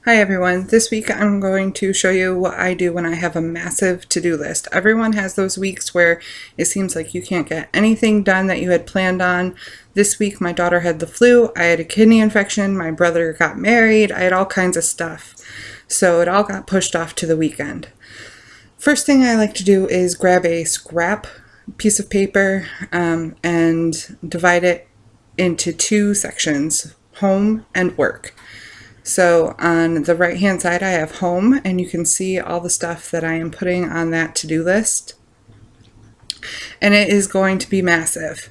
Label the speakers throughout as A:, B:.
A: Hi everyone, this week I'm going to show you what I do when I have a massive to-do list. Everyone has those weeks where it seems like you can't get anything done that you had planned on. This week my daughter had the flu, I had a kidney infection, my brother got married, I had all kinds of stuff. So it all got pushed off to the weekend. First thing I like to do is grab a scrap piece of paper and divide it into two sections, home and work. So on the right hand side I have home, and you can see all the stuff that I am putting on that to-do list. And it is going to be massive.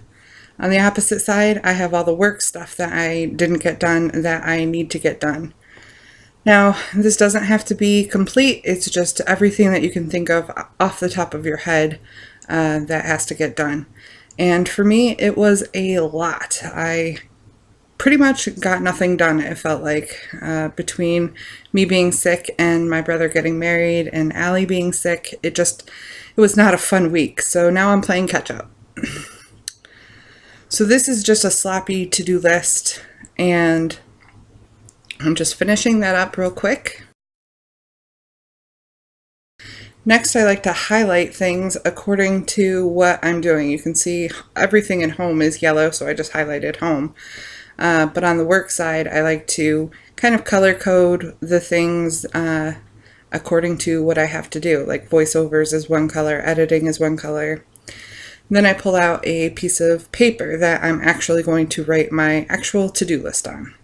A: On the opposite side I have all the work stuff that I didn't get done that I need to get done. Now this doesn't have to be complete, it's just everything that you can think of off the top of your head that has to get done. And for me it was a lot. I pretty much got nothing done, it felt like, between me being sick and my brother getting married and Allie being sick. It was not a fun week, so now I'm playing catch up. So this is just a sloppy to-do list, and I'm just finishing that up real quick. Next, I like to highlight things according to what I'm doing. You can see everything in home is yellow, so I just highlighted home. But on the work side, I like to kind of color code the things according to what I have to do. Like voiceovers is one color, editing is one color. And then I pull out a piece of paper that I'm actually going to write my actual to-do list on.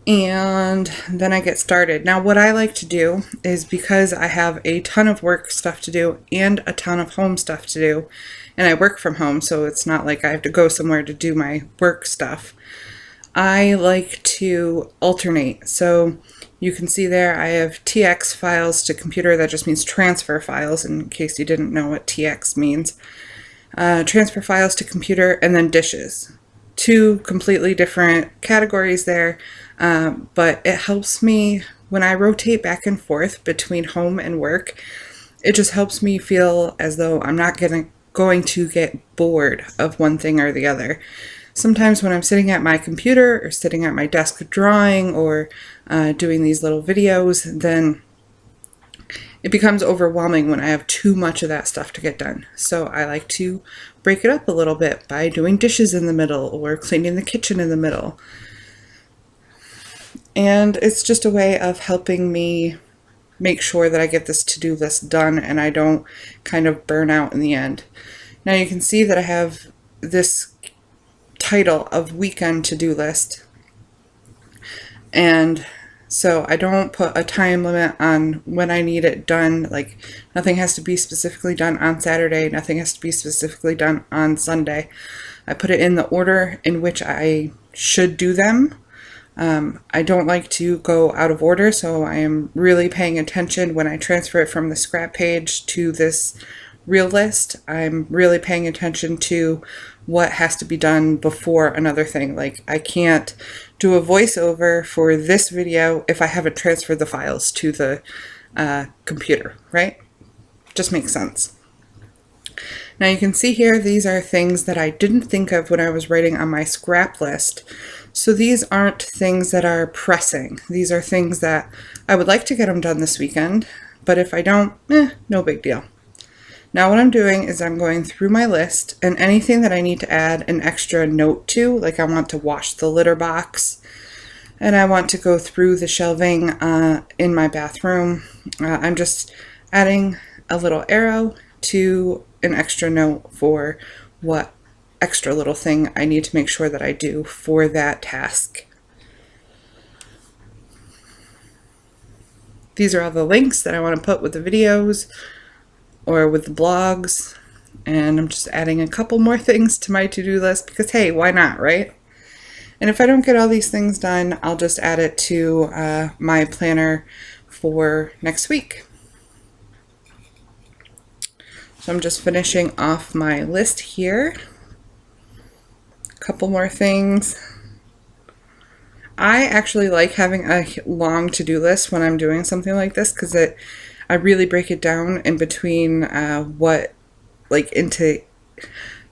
A: And then I get started. Now what I like to do is, because I have a ton of work stuff to do and a ton of home stuff to do, and I work from home, so it's not like I have to go somewhere to do my work stuff, I like to alternate. So you can see there I have TX files to computer. That just means transfer files, in case you didn't know what TX means. Transfer files to computer, and then dishes. Two completely different categories there, but it helps me when I rotate back and forth between home and work. It just helps me feel as though I'm not going to get bored of one thing or the other. Sometimes when I'm sitting at my computer or sitting at my desk drawing or doing these little videos, then it becomes overwhelming when I have too much of that stuff to get done. So I like to break it up a little bit by doing dishes in the middle or cleaning the kitchen in the middle. And it's just a way of helping me make sure that I get this to-do list done and I don't kind of burn out in the end. Now you can see that I have this title of weekend to-do list, and so I don't put a time limit on when I need it done. Like, nothing has to be specifically done on Saturday, nothing has to be specifically done on Sunday. I put it in the order in which I should do them. I don't like to go out of order, so I am really paying attention when I transfer it from the scrap page to this real list. I'm really paying attention to what has to be done before another thing. Like, I can't do a voiceover for this video if I haven't transferred the files to the computer, right? Just makes sense. Now you can see here, these are things that I didn't think of when I was writing on my scrap list. So these aren't things that are pressing. These are things that I would like to get them done this weekend, but if I don't, no big deal. Now what I'm doing is I'm going through my list, and anything that I need to add an extra note to, like I want to wash the litter box, and I want to go through the shelving in my bathroom, I'm just adding a little arrow to an extra note for what extra little thing I need to make sure that I do for that task. These are all the links that I want to put with the videos or with the blogs, and I'm just adding a couple more things to my to-do list because, hey, why not, right? And if I don't get all these things done, I'll just add it to my planner for next week. So I'm just finishing off my list here. A couple more things. I actually like having a long to-do list when I'm doing something like this because I really break it down in between into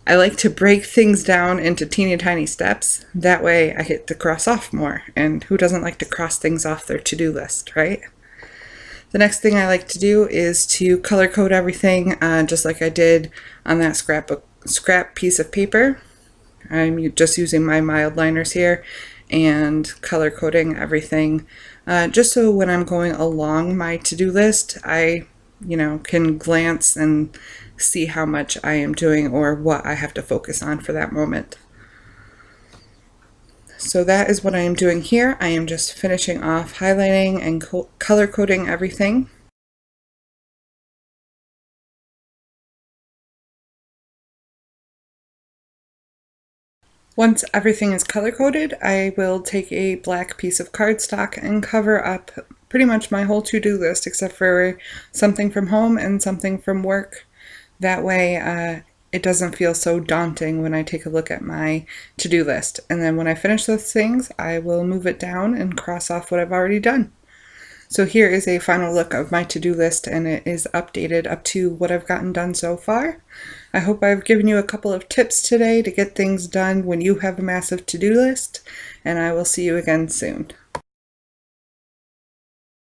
A: I like to break things down into teeny tiny steps. That way I get to cross off more. And who doesn't like to cross things off their to-do list, right? The next thing I like to do is to color code everything, just like I did on that scrap piece of paper. I'm just using my mild liners here and color coding everything, just so when I'm going along my to-do list, I can glance and see how much I am doing or what I have to focus on for that moment. So that is what I am doing here. I am just finishing off highlighting and color coding everything. Once everything is color coded, I will take a black piece of cardstock and cover up pretty much my whole to-do list except for something from home and something from work. That way it doesn't feel so daunting when I take a look at my to-do list. And then when I finish those things, I will move it down and cross off what I've already done. So here is a final look of my to-do list, and it is updated up to what I've gotten done so far. I hope I've given you a couple of tips today to get things done when you have a massive to-do list, and I will see you again soon.